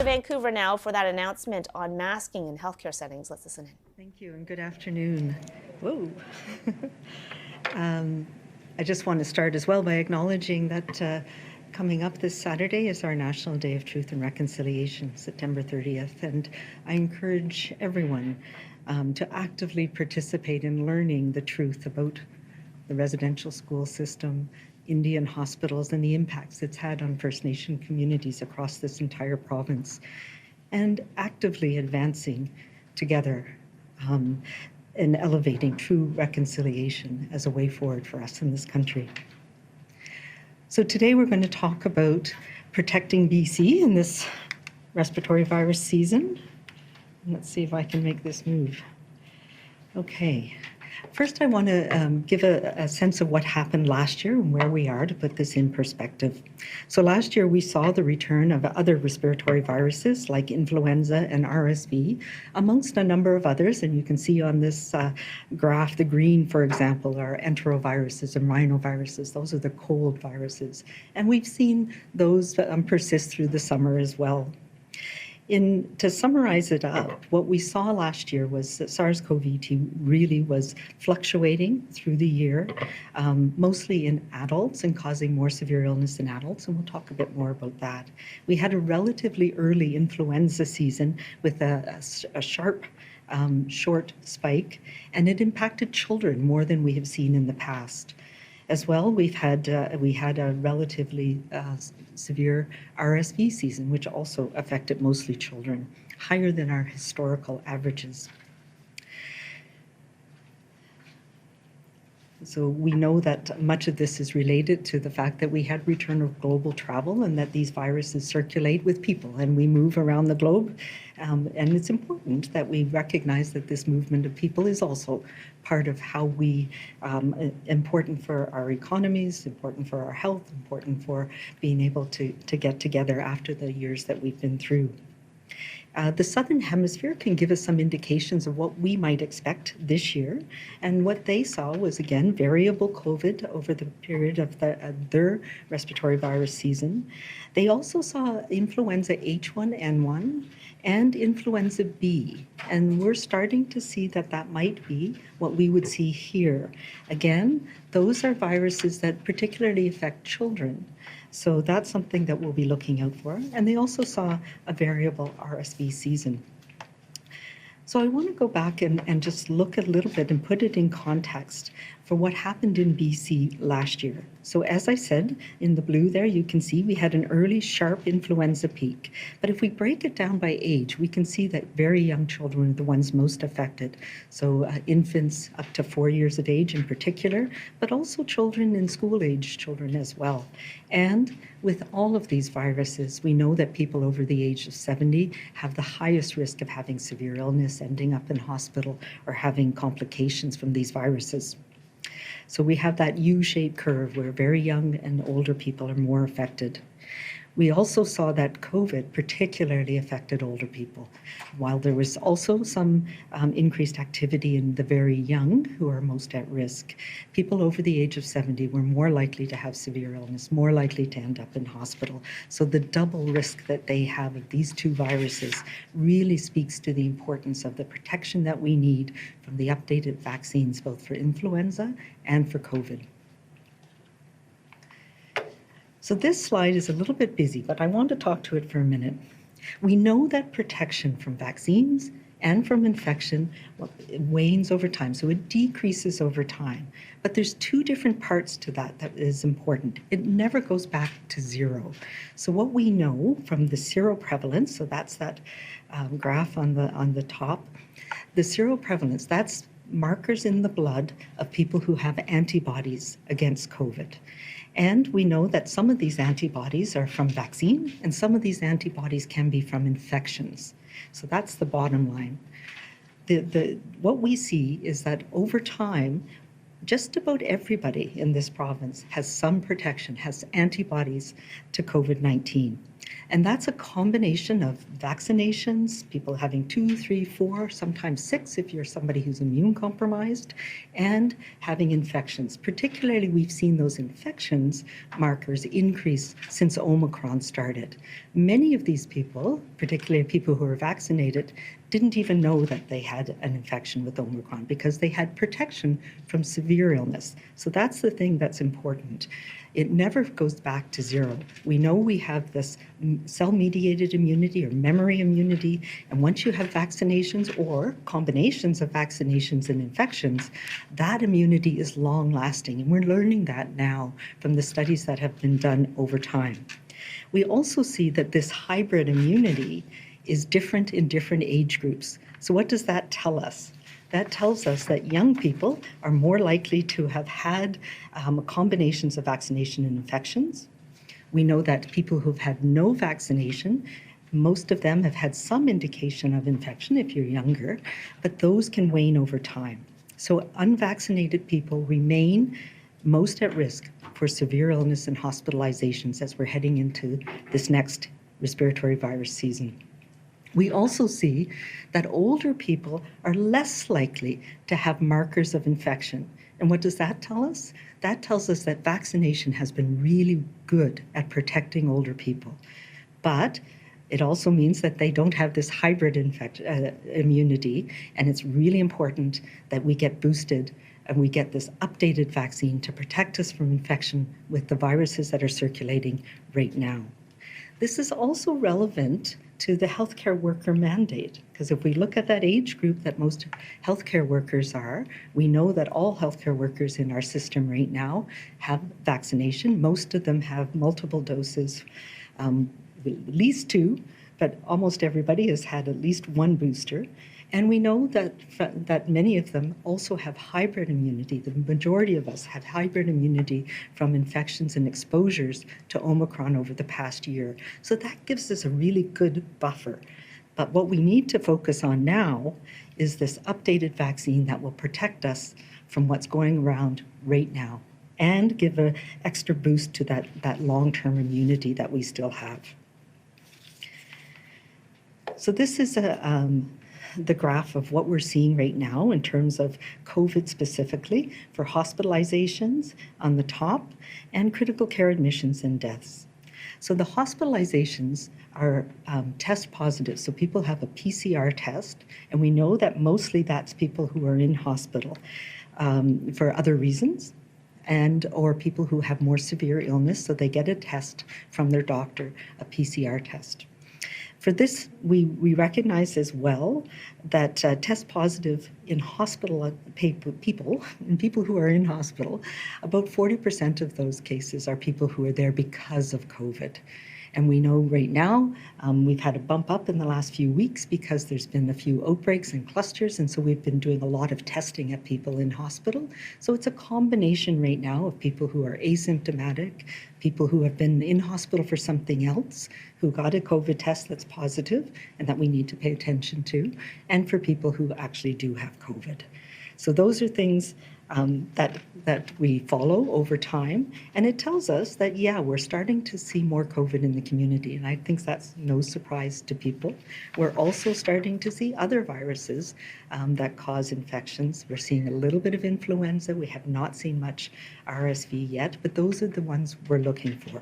Vancouver now for that announcement on masking in healthcare settings. Let's listen in. Thank you and good afternoon. Whoa. I just want to start as well by acknowledging that coming up this Saturday is our National Day of Truth and Reconciliation, September 30th, and I encourage everyone to actively participate in learning the truth about the residential school system, Indian hospitals, and the impacts it's had on First Nation communities across this entire province, and actively advancing together and elevating true reconciliation as a way forward for us in this country. So today we're going to talk about protecting BC in this respiratory virus season. Let's see if I can make this move. Okay. First, I want to give a sense of what happened last year and where we are to put this in perspective. So last year, we saw the return of other respiratory viruses like influenza and RSV, amongst a number of others. And you can see on this graph, the green, for example, are enteroviruses and rhinoviruses. Those are the cold viruses. And we've seen those persist through the summer as well. To summarize it up, what we saw last year was that SARS-CoV-2 really was fluctuating through the year, mostly in adults and causing more severe illness in adults, and we'll talk a bit more about that. We had a relatively early influenza season with a sharp, short spike, and it impacted children more than we have seen in the past. As well, we had a relatively severe RSV season, which also affected mostly children, higher than our historical averages. So we know that much of this is related to the fact that we had return of global travel and that these viruses circulate with people and we move around the globe. And it's important that we recognize that this movement of people is also part of how we, important for our economies, important for our health, important for being able to get together after the years that we've been through. The Southern Hemisphere can give us some indications of what we might expect this year. And what they saw was, again, variable COVID over the period of their respiratory virus season. They also saw influenza H1N1 and influenza B. And we're starting to see that that might be what we would see here. Again, those are viruses that particularly affect children. So that's something that we'll be looking out for. And they also saw a variable RSV season. So I want to go back and just look a little bit and put it in context for what happened in BC last year. So as I said, in the blue there, you can see we had an early sharp influenza peak. But if we break it down by age, we can see that very young children are the ones most affected. So infants up to 4 years of age in particular, but also children in school-age children as well. And with all of these viruses, we know that people over the age of 70 have the highest risk of having severe illness, ending up in hospital, or having complications from these viruses. So we have that U-shaped curve where very young and older people are more affected. We also saw that COVID particularly affected older people, while there was also some increased activity in the very young who are most at risk. People over the age of 70 were more likely to have severe illness, more likely to end up in hospital. So the double risk that they have of these two viruses really speaks to the importance of the protection that we need from the updated vaccines, both for influenza and for COVID. So this slide is a little bit busy, but I want to talk to it for a minute. We know that protection from vaccines and from infection wanes over time, so it decreases over time. But there's two different parts to that is important. It never goes back to zero. So what we know from the seroprevalence, so that's that graph on the top, the seroprevalence, that's markers in the blood of people who have antibodies against COVID. And we know that some of these antibodies are from vaccine, and some of these antibodies can be from infections. So that's the bottom line. What we see is that over time, just about everybody in this province has some protection, has antibodies to COVID-19. And that's a combination of vaccinations, people having 2, 3, 4, sometimes 6 if you're somebody who's immune compromised, and having infections. Particularly, we've seen those infections markers increase since Omicron started. Many of these people, particularly people who are vaccinated, didn't even know that they had an infection with Omicron because they had protection from severe illness. So that's the thing that's important. It never goes back to zero. We know we have this cell-mediated immunity or memory immunity, and once you have vaccinations or combinations of vaccinations and infections, that immunity is long-lasting, and we're learning that now from the studies that have been done over time. We also see that this hybrid immunity is different in different age groups. So what does that tell us? That tells us that young people are more likely to have had combinations of vaccination and infections. We know that people who've had no vaccination, most of them have had some indication of infection if you're younger, but those can wane over time. So unvaccinated people remain most at risk for severe illness and hospitalizations as we're heading into this next respiratory virus season. We also see that older people are less likely to have markers of infection. And what does that tell us? That tells us that vaccination has been really good at protecting older people. But it also means that they don't have this hybrid immunity, and it's really important that we get boosted and we get this updated vaccine to protect us from infection with the viruses that are circulating right now. This is also relevant to the healthcare worker mandate, because if we look at that age group that most healthcare workers are, we know that all healthcare workers in our system right now have vaccination. Most of them have multiple doses, at least 2, but almost everybody has had at least 1 booster. And we know that many of them also have hybrid immunity. The majority of us have hybrid immunity from infections and exposures to Omicron over the past year. So that gives us a really good buffer. But what we need to focus on now is this updated vaccine that will protect us from what's going around right now and give an extra boost to that long-term immunity that we still have. So this is the graph of what we're seeing right now in terms of COVID specifically for hospitalizations on the top and critical care admissions and deaths. So the hospitalizations are test positive. So people have a PCR test, and we know that mostly that's people who are in hospital for other reasons, and or people who have more severe illness, so they get a test from their doctor, a PCR test. For this, we recognize as well that test positive in hospital people, and people who are in hospital, about 40% of those cases are people who are there because of COVID. And we know right now we've had a bump up in the last few weeks because there's been a few outbreaks and clusters, and so we've been doing a lot of testing at people in hospital. So it's a combination right now of people who are asymptomatic, people who have been in hospital for something else, who got a COVID test that's positive and that we need to pay attention to, and for people who actually do have COVID. So those are things that we follow over time, and it tells us that, yeah, we're starting to see more COVID in the community, and I think that's no surprise to people. We're also starting to see other viruses that cause infections. We're seeing a little bit of influenza. We have not seen much RSV yet, but those are the ones we're looking for.